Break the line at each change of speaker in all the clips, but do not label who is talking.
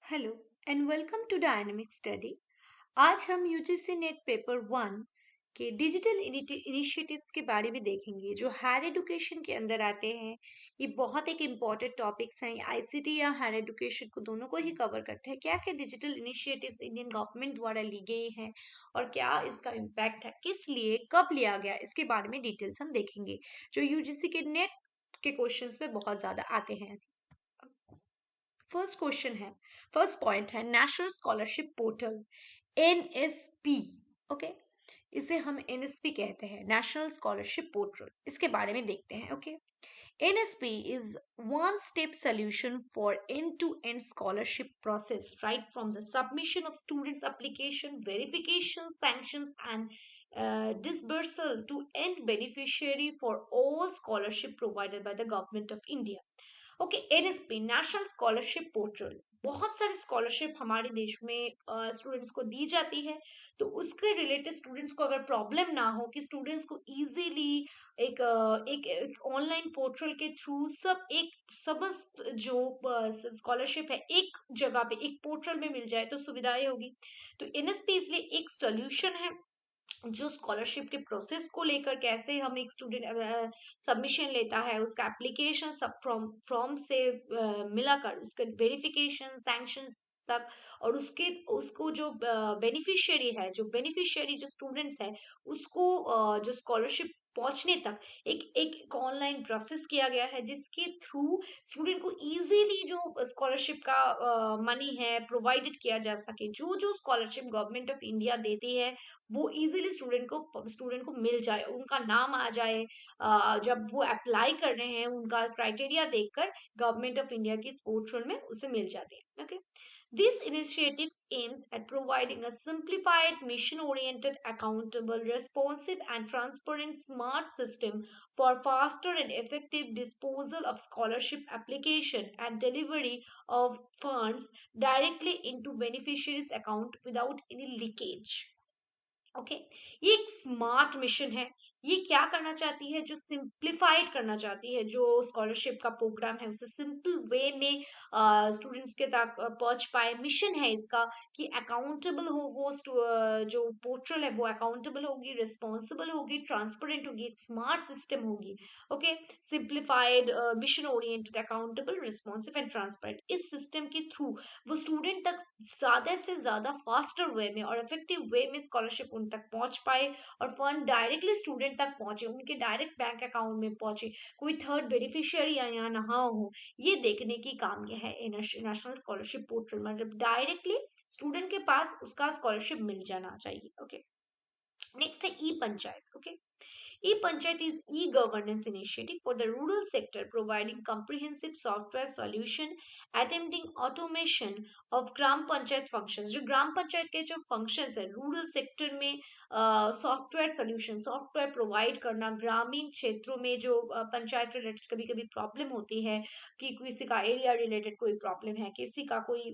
Hello and welcome to dynamic study. आज हम UGC net paper 1 के डिजिटल इनिशिएटिव्स के बारे में देखेंगे जो हायर एजुकेशन के अंदर आते हैं। ये बहुत एक इम्पॉर्टेंट टॉपिक्स हैं। आईसीटी या हायर एजुकेशन को दोनों को ही कवर करते हैं। क्या क्या डिजिटल इनिशिएटिव्स इंडियन गवर्नमेंट द्वारा ली गई हैं और क्या इसका इम्पैक्ट है, किस लिए, कब लिया गया, इसके बारे में डिटेल्स हम देखेंगे जो यूजीसी के नेट के क्वेश्चंस में बहुत ज्यादा आते हैं। फर्स्ट क्वेश्चन है, फर्स्ट पॉइंट है national scholarship portal NSP. Okay, इसे हम एनएसपी कहते हैं, नेशनल स्कॉलरशिप पोर्टल। इसके बारे में देखते हैं। Okay, NSP is one step solution for end-to-end scholarship process, right from the submission of students application, verification, sanctions and disbursal to end beneficiary for all scholarship provided by the government of India. Okay, NSP national scholarship portal. बहुत सारे scholarship हमारे देश में students को दी जाती है। तो उसके रिलेटेड स्टूडेंट्स को अगर प्रॉब्लम ना हो कि स्टूडेंट्स को इजीली एक ऑनलाइन पोर्टल के थ्रू सब एक समस्त जो स्कॉलरशिप है एक जगह पे एक पोर्टल में मिल जाए तो सुविधाएं होगी। तो एनएसपी इसलिए एक सोल्यूशन है जो स्कॉलरशिप के प्रोसेस को लेकर कैसे हम एक स्टूडेंट सबमिशन लेता है, उसका एप्लीकेशन सब फ्रॉम से मिलाकर उसका वेरिफिकेशन सैंक्शंस तक, और उसके उसको जो बेनिफिशियरी जो स्टूडेंट्स है उसको जो स्कॉलरशिप पहुंचने तक एक एक ऑनलाइन प्रोसेस किया गया है जिसके थ्रू स्टूडेंट को इजीली जो स्कॉलरशिप का मनी है प्रोवाइडेड किया जा सके। जो जो स्कॉलरशिप गवर्नमेंट ऑफ इंडिया देती है वो इजीली स्टूडेंट को मिल जाए, उनका नाम आ जाए। जब वो अप्लाई कर रहे हैं उनका क्राइटेरिया देखकर गवर्नमेंट ऑफ इंडिया की पोर्टल में उसे मिल जाते हैं। Okay, this initiative aims at providing a simplified, mission-oriented, accountable, responsive, and transparent smart system for faster and effective disposal of scholarship application and delivery of funds directly into beneficiaries' account without any leakage। Okay, ये एक smart mission है। ये क्या करना चाहती है, जो simplified करना चाहती है, जो स्कॉलरशिप का प्रोग्राम है उसे सिंपल वे में स्टूडेंट्स के तक पहुंच पाए। मिशन है इसका कि अकाउंटेबल हो वो जो पोर्टल है वो अकाउंटेबल होगी, रिस्पॉन्सिबल होगी, ट्रांसपेरेंट होगी, स्मार्ट सिस्टम होगी। Okay, simplified, mission oriented, accountable, responsive and transparent. इस सिस्टम के थ्रू वो स्टूडेंट तक ज्यादा से ज्यादा फास्टर वे में और इफेक्टिव वे में स्कॉलरशिप उन तक पहुंच पाए और फंड डायरेक्टली स्टूडेंट तक पहुंचे, उनके डायरेक्ट बैंक अकाउंट में पहुंचे, कोई थर्ड बेनिफिशियरी यहाँ ना हो। ये देखने की काम यह है नेशनल स्कॉलरशिप पोर्टल, मतलब डायरेक्टली स्टूडेंट के पास उसका स्कॉलरशिप मिल जाना चाहिए। ओके, नेक्स्ट है e panchayat. Okay, E-Panchayat is e-governance initiative for the rural sector, providing comprehensive software solution attempting automation of gram panchayat functions। जो ग्राम पंचायत के जो functions है रूरल सेक्टर में, सॉफ्टवेयर सोल्यूशन, सॉफ्टवेयर प्रोवाइड करना, ग्रामीण क्षेत्रों में जो पंचायत रिलेटेड कभी कभी प्रॉब्लम होती है कि किसी का एरिया रिलेटेड कोई प्रॉब्लम है, किसी का कोई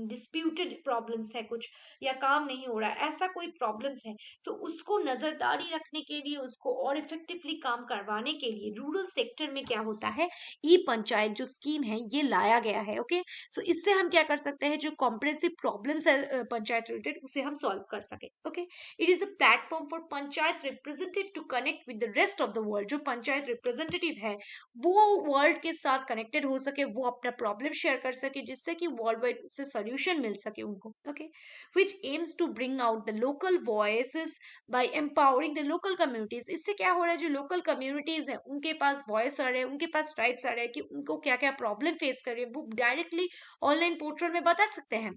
डिस्प्यूटेड प्रॉब्लम्स है कुछ, या काम नहीं हो रहा है, ऐसा कोई प्रॉब्लम्स है। सो उसको नजरदारी रखने के लिए, उसको और इफेक्टिवली काम करवाने के लिए रूरल सेक्टर में क्या होता है, ई पंचायत जो स्कीम है ये लाया गया है। ओके, सो इससे हम क्या कर सकते हैं, जो कॉम्प्रेहेंसिव प्रॉब्लम्स है पंचायत रिलेटेड उसे हम सॉल्व कर सके। Okay, it is a platform for panchayat representative to connect with the rest of the world. जो पंचायत रिप्रेजेंटेटिव है वो वर्ल्ड के साथ कनेक्टेड हो सके, वो अपना प्रॉब्लम शेयर कर सके जिससे कि वर्ल्ड वाइड उससे सोल्यूशन मिल सके उनको। Okay, which aims to bring out the local voices by empowering the local communities। इससे क्या हो रहा है, जो लोकल कम्युनिटीज है उनके पास वॉइस आ रहे हैं, उनके पास राइट्स आ रहे हैं कि उनको क्या क्या प्रॉब्लम फेस कर रहे हैं, वो डायरेक्टली ऑनलाइन पोर्टल में बता सकते हैं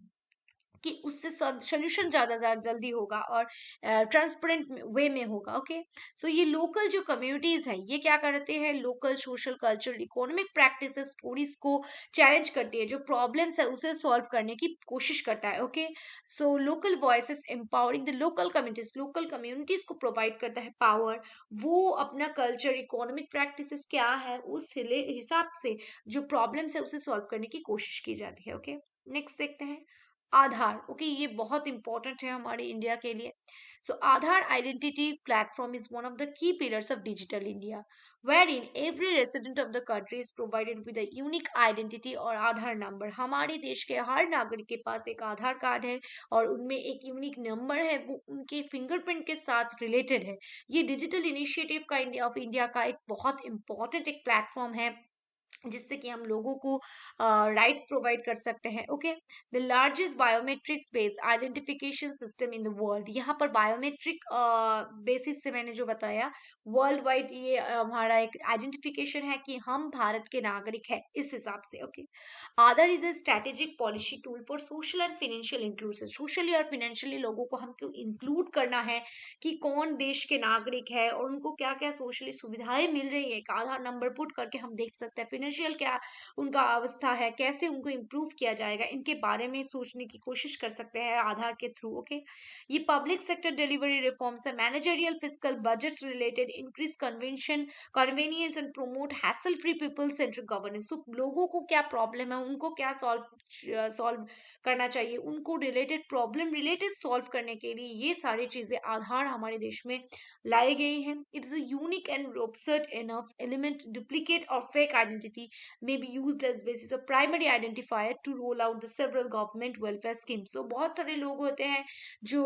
कि उससे सोल्यूशन ज्यादा जल्दी होगा और ट्रांसपेरेंट वे में होगा। ओके, सो ये लोकल जो कम्युनिटीज हैं ये क्या करते हैं, local social cultural economic practice stories को चैलेंज करती है, जो प्रॉब्लम्स है उसे सॉल्व करने की कोशिश करता है। Okay, so local voices empowering the local communities को प्रोवाइड करता है पावर। वो अपना कल्चर, इकोनॉमिक प्रैक्टिसेस क्या है उस हिसाब से जो प्रॉब्लम्स है उसे सॉल्व करने की कोशिश की जाती है। ओके, नेक्स्ट देखते हैं आधार, ओके, ये बहुत इंपॉर्टेंट है हमारे इंडिया के लिए। So Aadhaar identity platform is one of the key pillars of digital India, where in every resident of the country is provided with a unique identity और आधार नंबर। हमारे देश के हर नागरिक के पास एक आधार कार्ड है और उनमें एक यूनिक नंबर है, वो उनके फिंगरप्रिंट के साथ रिलेटेड है। ये डिजिटल इनिशिएटिव का इंडिया ऑफ इंडिया का एक बहुत इंपॉर्टेंट एक प्लेटफॉर्म है, जिससे कि हम लोगों को राइट्स प्रोवाइड कर सकते हैं। Okay, the largest biometrics based identification system in the world. यहाँ पर बायोमेट्रिक बेसिस से मैंने जो बताया, वर्ल्ड वाइड ये हमारा एक आइडेंटिफिकेशन है कि हम भारत के नागरिक हैं, इस हिसाब से। Okay, Aadhaar is a strategic policy tool for social and financial inclusive. Socially और फाइनेंशियली लोगों को हमको इंक्लूड करना है कि कौन देश के नागरिक है और उनको क्या क्या सोशली सुविधाएं मिल रही है। एक आधार नंबर पुट करके हम देख सकते हैं फाइनेंशियल क्या उनका अवस्था है, कैसे उनको इम्प्रूव किया जाएगा, इनके बारे में सोचने की कोशिश कर सकते हैं आधार के थ्रू। ओके, ये पब्लिक सेक्टर डिलीवरी रिफॉर्म्स है, managerial physical budgets related, increase convention convenience and promote hassle free people centric governance. तो लोगों को क्या प्रॉब्लम है, उनको क्या सॉल्व करना चाहिए, उनको रिलेटेड प्रॉब्लम रिलेटेड सॉल्व करने के लिए ये सारी चीजें आधार हमारे देश में लाई गई हैं। It is a unique and robust enough element duplicate और fake identity may be used as basis of primary identifier to roll out the several government welfare schemes। so बहुत सारे लोग होते हैं जो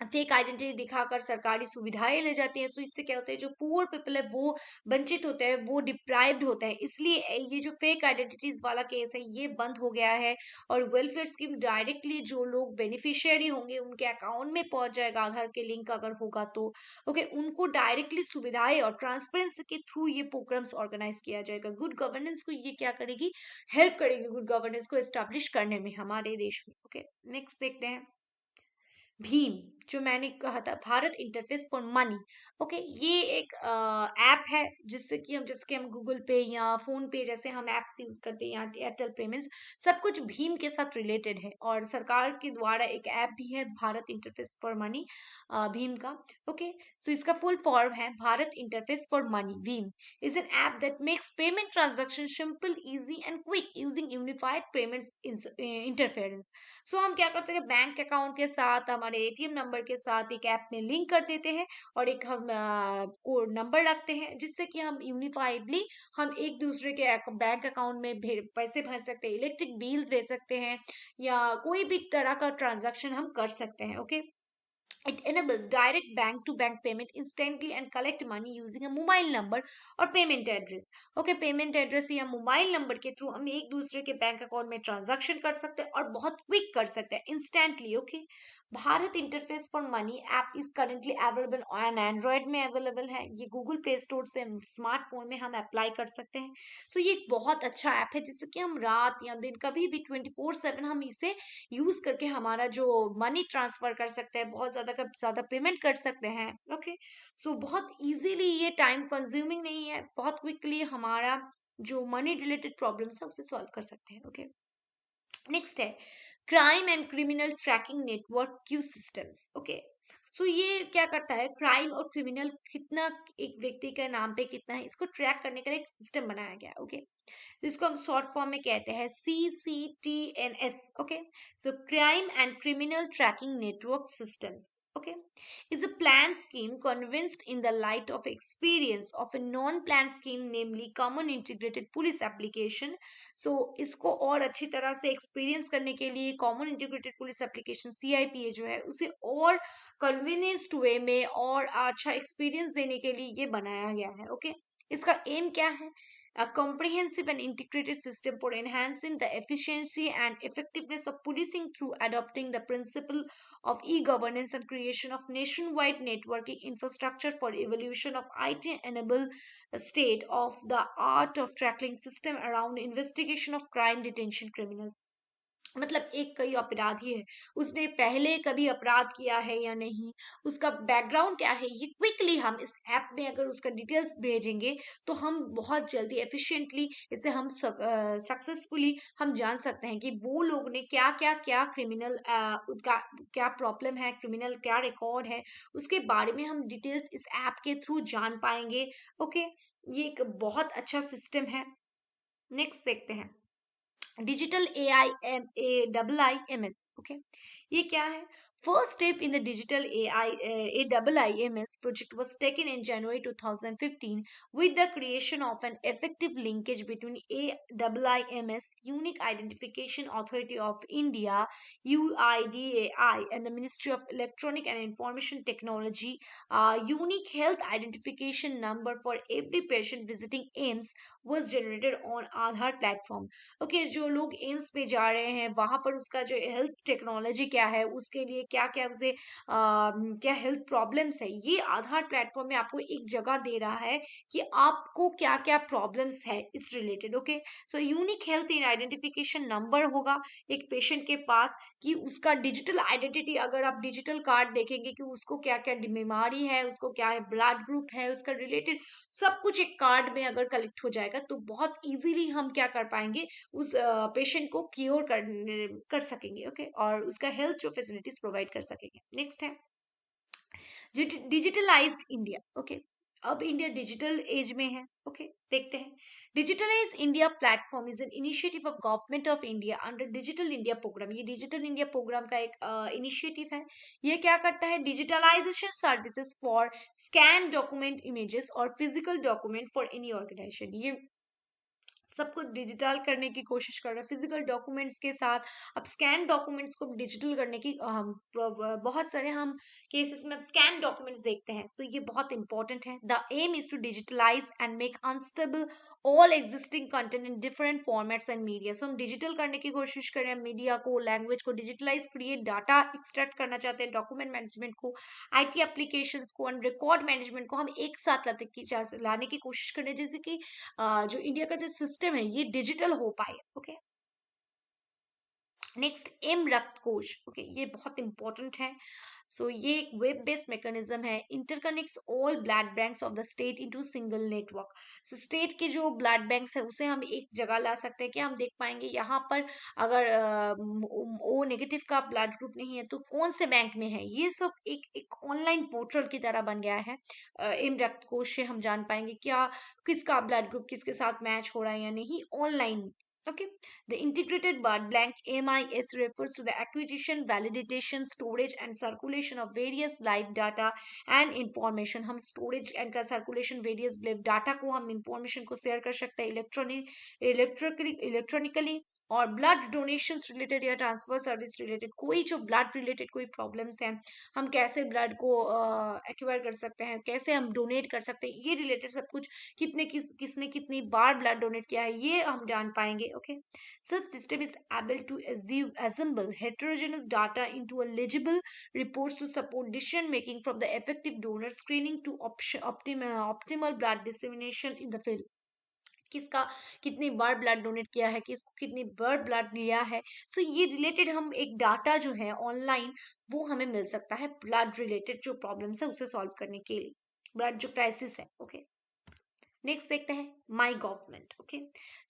फेक आइडेंटिटी दिखाकर सरकारी सुविधाएं ले जाती हैं। सो इससे क्या होता है, जो पुअर पीपल है वो वंचित होते हैं, वो डिप्राइव्ड होते हैं। इसलिए ये जो फेक आइडेंटिटीज वाला केस है ये बंद हो गया है, और वेलफेयर स्कीम डायरेक्टली जो लोग बेनिफिशियरी होंगे उनके अकाउंट में पहुंच जाएगा, आधार के लिंक अगर होगा तो। ओके, उनको डायरेक्टली सुविधाएं और ट्रांसपेरेंसी के थ्रू ये प्रोग्राम्स ऑर्गेनाइज किया जाएगा। गुड गवर्नेंस को ये क्या करेगी, हेल्प करेगी गुड गवर्नेंस को एस्टेब्लिश करने में हमारे देश में। ओके, नेक्स्ट देखते हैं भीम, जो मैंने कहा था Bharat interface for money. Okay, ये एक ऐप है जिससे कि हम, जैसे कि हम गूगल पे या फोन पे जैसे हम ऐप्स यूज करते हैं या एयरटेल पेमेंट्स, सब कुछ भीम के साथ रिलेटेड है। और सरकार के द्वारा एक ऐप भी है Bharat interface for money, Bhim का। ओके, सो इसका फुल फॉर्म है Bharat interface for money. Bhim is an app that makes payment transactions simple, easy and quick using unified payments interference। सो हम क्या करते हैं, बैंक अकाउंट के साथ हमारे एटीएम नंबर के साथ एक ऐप में लिंक कर देते हैं और एक हम कोड नंबर रखते हैं, जिससे कि हम यूनिफाइडली हम एक दूसरे के बैंक अकाउंट में पैसे भेज सकते हैं, इलेक्ट्रिक बिल्स भेज सकते हैं, या कोई भी तरह का ट्रांजैक्शन हम कर सकते हैं। Okay, it enables direct bank to bank payment instantly and collect money using a mobile number और payment address. Okay, payment address या मोबाइल नंबर के थ्रू हम एक दूसरे के बैंक अकाउंट में ट्रांजैक्शन कर सकते हैं और बहुत क्विक कर सकते हैं, instantly. Okay, Bharat interface for money app is currently available on Android में अवेलेबल है। ये गूगल प्ले स्टोर से स्मार्टफोन में हम अप्लाई कर सकते हैं। सो ये एक बहुत अच्छा ऐप है जिससे कि हम रात या दिन कभी भी 24/7 हम इसे यूज करके हमारा जो मनी ट्रांसफर कर सकते हैं, बहुत ज्यादा का ज्यादा पेमेंट कर सकते हैं। ओके, सो बहुत इजीली, ये टाइम कंज्यूमिंग नहीं है, बहुत क्विकली हमारा जो मनी रिलेटेड प्रॉब्लम्स है उसे सॉल्व कर सकते हैं। ओके, नेक्स्ट है crime and criminal tracking network क्यू सिस्टम्स। ओके, सो ये क्या करता है, क्राइम और क्रिमिनल कितना एक व्यक्ति के नाम पे कितना है, इसको ट्रैक करने का एक सिस्टम बनाया गया। ओके, जिसको हम शॉर्ट फॉर्म में कहते हैं CCTNS। Okay, so crime and criminal tracking network systems, okay, is a plan scheme convinced in the light of experience of a non-plan scheme, namely common integrated police application। so इसको और अच्छी तरह से experience करने के लिए common integrated police application CIPA जो है उसे और कन्वीनियंस्ड वे में और अच्छा एक्सपीरियंस देने के लिए ये बनाया गया है। ओके, इसका एम क्या है, a comprehensive and integrated system for enhancing the efficiency and effectiveness of policing through adopting the principle of e-governance and creation of nationwide networking infrastructure for evolution of IT-enabled state of the art of tracking system around investigation of crime detention criminals। मतलब एक कई अपराधी है, उसने पहले कभी अपराध किया है या नहीं, उसका बैकग्राउंड क्या है, ये क्विकली हम इस ऐप में अगर उसका डिटेल्स भेजेंगे तो हम बहुत जल्दी एफिशिएंटली इसे हम सक्सेसफुली हम जान सकते हैं कि वो लोग ने क्या क्या क्या क्रिमिनल उसका क्या प्रॉब्लम है, क्रिमिनल क्या रिकॉर्ड है, उसके बारे में हम डिटेल्स इस ऐप के थ्रू जान पाएंगे। ओके, ये एक बहुत अच्छा सिस्टम है। नेक्स्ट देखते हैं डिजिटल AIMS, ओके, ये क्या है? First step in the digital AIMS project was taken in January 2015 with the creation of an effective linkage between AIMS, Unique Identification Authority of India, UIDAI, and the Ministry of Electronic and Information Technology. Unique health identification number for every patient visiting AIMS was generated on Aadhaar platform. Okay, जो लोग AIIMS में जा रहे हैं वहां पर उसका जो हेल्थ टेक्नोलॉजी क्या है, उसके लिए क्या क्या उसे क्या हेल्थ प्रॉब्लम्स है, ये आधार प्लेटफॉर्म में आपको एक जगह दे रहा है कि आपको क्या क्या प्रॉब्लम्स है इस related. Okay, so unique health identification number होगा एक पेशेंट के पास, कि उसका डिजिटल आइडेंटिटी, अगर आप डिजिटल कार्ड देखेंगे कि उसको क्या क्या बीमारी है, उसको क्या है ब्लड ग्रुप है, उसका रिलेटेड सब कुछ एक कार्ड में अगर कलेक्ट हो जाएगा तो बहुत इजीली हम क्या कर पाएंगे, उस पेशेंट को क्योर कर सकेंगे। ओके, और उसका हेल्थ जो फैसिलिटीज प्रोवाइड कर सकेंगे। नेक्स्ट है डिजिटलाइज्ड इंडिया। ओके, अब इंडिया डिजिटल एज में है। ओके, देखते हैं। Digitalise India platform is an initiative of government of India under digital India programme. ये डिजिटल इंडिया प्रोग्राम का एक इनिशिएटिव है। ये क्या करता है? Digitalisation services for scan document images और physical document for any organisation. ये सब कुछ डिजिटल करने की कोशिश कर रहे हैं फिजिकल डॉक्यूमेंट्स के साथ। अब स्कैन डॉक्यूमेंट्स को डिजिटल करने की बहुत सारे हम केसेस में स्कैन डॉक्यूमेंट्स देखते हैं, सो ये बहुत इंपॉर्टेंट है। The aim is to digitalise and make unstable all existing content in different formats and media. So हम डिजिटल करने की कोशिश कर रहे हैं, मीडिया को, लैंग्वेज को डिजिटलाइज, क्रिएट डाटा एक्सट्रैक्ट करना चाहते हैं, डॉक्यूमेंट मैनेजमेंट को, आईटी एप्लीकेशन को एंड रिकॉर्ड मैनेजमेंट को हम एक साथ लाने की कोशिश कर रहे हैं, जैसे कि जो इंडिया का जो सिस्टम है ये डिजिटल हो पाए। ओके, नेक्स्ट एम रक्त कोश। ओके, ये बहुत इंपॉर्टेंट है। सो ये एक वेब बेस्ड मैकेनिज्म है, interconnects all blood banks of the state into single network. So state के जो ब्लड बैंक्स है उसे हम एक जगह ला सकते हैं, कि हम देख पाएंगे यहाँ पर अगर ओ नेगेटिव का ब्लड ग्रुप नहीं है तो कौन से बैंक में है, ये सब एक एक ऑनलाइन पोर्टल की तरह बन गया है। एम रक्त कोश से हम जान पाएंगे क्या किसका ब्लड ग्रुप किसके साथ मैच हो रहा है या नहीं, online. Okay, the integrated blood bank MIS refers to the acquisition, validation, storage and circulation of various live data and information. हम storage and circulation various live data को हम information को share कर सकते हैं इलेक्ट्रॉनिकली। और ब्लड डोनेशन रिलेटेड या transfer service related कोई जो ब्लड रिलेटेड कोई प्रॉब्लम्स हैं, हम कैसे ब्लड को एक्वायर कर सकते हैं, कैसे हम डोनेट कर सकते हैं, ये रिलेटेड सब कुछ, किसने कितनी बार ब्लड डोनेट किया है, ये हम जान पाएंगे। Okay, such system is able to assemble heterogeneous data into a legible reports to support decision making from the effective donor screening to optimal blood dissemination in the field। किसका कितनी बार blood donate किया है, किसको कितनी बार blood लिया है, सो ये related हम एक डाटा जो है ऑनलाइन वो हमें मिल सकता है ब्लड रिलेटेड जो प्रॉब्लम्स है उसे सॉल्व करने के लिए, ब्लड जो क्राइसिस है। ओके, नेक्स्ट देखते हैं my government. Okay,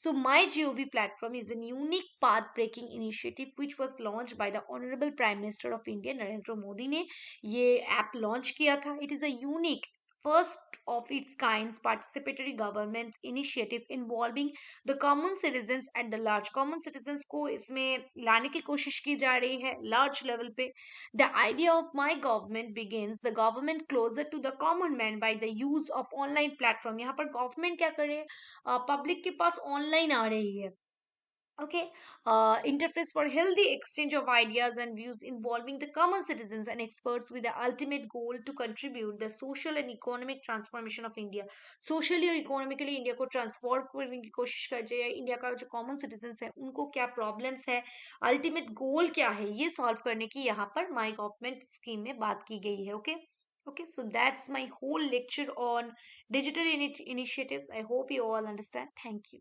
so my gov platform is an unique path breaking initiative which was launch by the honourable prime minister of India Narendra Modi ने ये ऐप लॉन्च किया था। इट इज अ यूनिक first of its kind participatory government initiative involving the common citizens at the large। common citizens को इसमें लाने की कोशिश की जा रही है large level पे। the idea of my government begins the government closer to the common man by the use of online platform। यहाँ पर गवर्नमेंट क्या कर रही है, पब्लिक के पास ऑनलाइन आ रही है। Okay, interface for healthy exchange of ideas and views involving the common citizens and experts with the ultimate goal to contribute the social and economic transformation of India। socially और economically India को transform करने की कोशिश कर रही है। India का जो कॉमन सिटीजन्स है उनको क्या प्रॉब्लम्स है, अल्टीमेट गोल क्या है, ये सॉल्व करने की यहाँ पर माई गवर्नमेंट स्कीम में बात की गई है। Okay, okay, so that's my whole lecture on digital initiatives। I hope you all understand. Thank you।